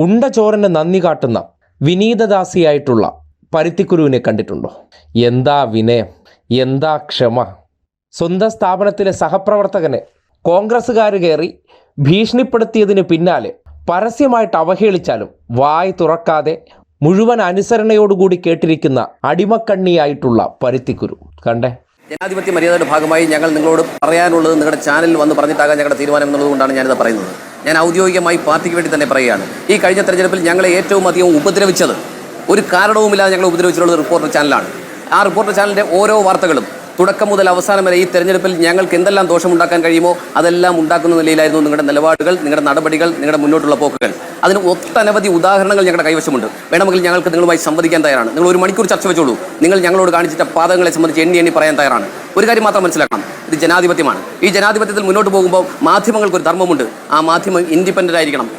ഉണ്ട ചോറിന് നന്ദി കാട്ടുന്ന വിനീതദാസിയായിട്ടുള്ള പരുത്തിക്കുരുവിനെ കണ്ടിട്ടുണ്ടോ? എന്താ വിനയം, എന്താ ക്ഷമ! സ്വന്തം സ്ഥാപനത്തിലെ സഹപ്രവർത്തകനെ കോൺഗ്രസ്സുകാർ കയറി ഭീഷണിപ്പെടുത്തിയതിന് പിന്നാലെ പരസ്യമായിട്ട് അവഹേളിച്ചാലും വായ് തുറക്കാതെ മുഴുവൻ അനുസരണയോടുകൂടി കേട്ടിരിക്കുന്ന അടിമക്കണ്ണിയായിട്ടുള്ള പരുത്തിക്കുരു കണ്ടേ. ജനാധിപത്യ മര്യാദയുടെ ഭാഗമായി ഞങ്ങൾ നിങ്ങളോട് പറയാനുള്ളത് നിങ്ങളുടെ ചാനലിൽ വന്ന് പറഞ്ഞിട്ടാകാൻ ഞങ്ങളുടെ തീരുമാനം എന്നുള്ളതുകൊണ്ടാണ് ഞാനിത് പറയുന്നത്. ഞാൻ ഔദ്യോഗികമായി പാർട്ടിക്ക് വേണ്ടി തന്നെ പറയുകയാണ്. ഈ കഴിഞ്ഞ തെരഞ്ഞെടുപ്പിൽ ഞങ്ങളെ ഏറ്റവും അധികം ഉപദ്രവിച്ചത്, ഒരു കാരണവുമില്ലാതെ ഞങ്ങൾ ഉപദ്രവിച്ചിട്ടുള്ളത് റിപ്പോർട്ടർ ചാനലാണ്. ആ റിപ്പോർട്ടർ ചാനലിൻ്റെ ഓരോ വാർത്തകളും തുടക്കം മുതൽ അവസാനം വരെ ഈ തെരഞ്ഞെടുപ്പിൽ ഞങ്ങൾക്ക് എന്തെല്ലാം ദോഷമുണ്ടാക്കാൻ കഴിയുമോ അതെല്ലാം ഉണ്ടാക്കുന്ന നിലയിലായിരുന്നു നിങ്ങളുടെ നിലപാടുകൾ, നിങ്ങളുടെ നടപടികൾ, നിങ്ങളുടെ മുന്നോട്ടുള്ള പോക്കുകൾ. അതിന് ഒട്ടനവധി ഉദാഹരണങ്ങൾ ഞങ്ങളുടെ കൈവശമുണ്ട്. വേണമെങ്കിൽ ഞങ്ങൾക്ക് നിങ്ങളുമായി സംവദിക്കാൻ തയ്യാറാണ്. നിങ്ങൾ 1 മണിക്കൂർ ചർച്ച വെച്ചോളൂ. നിങ്ങൾ ഞങ്ങളോട് കാണിച്ചിട്ട പാതകളെ സംബന്ധിച്ച് എണ്ണി പറയാൻ തയ്യാറാണ്. ഒരു കാര്യം മാത്രം മനസ്സിലാക്കണം, ഇത് ജനാധിപത്യമാണ്. ഈ ജനാധിപത്യത്തിൽ മുന്നോട്ട് പോകുമ്പോൾ മാധ്യമങ്ങൾക്കൊരു ധർമ്മമുണ്ട്. ആ മാധ്യമം ഇൻഡിപെൻഡൻ്റ് ആയിരിക്കണം.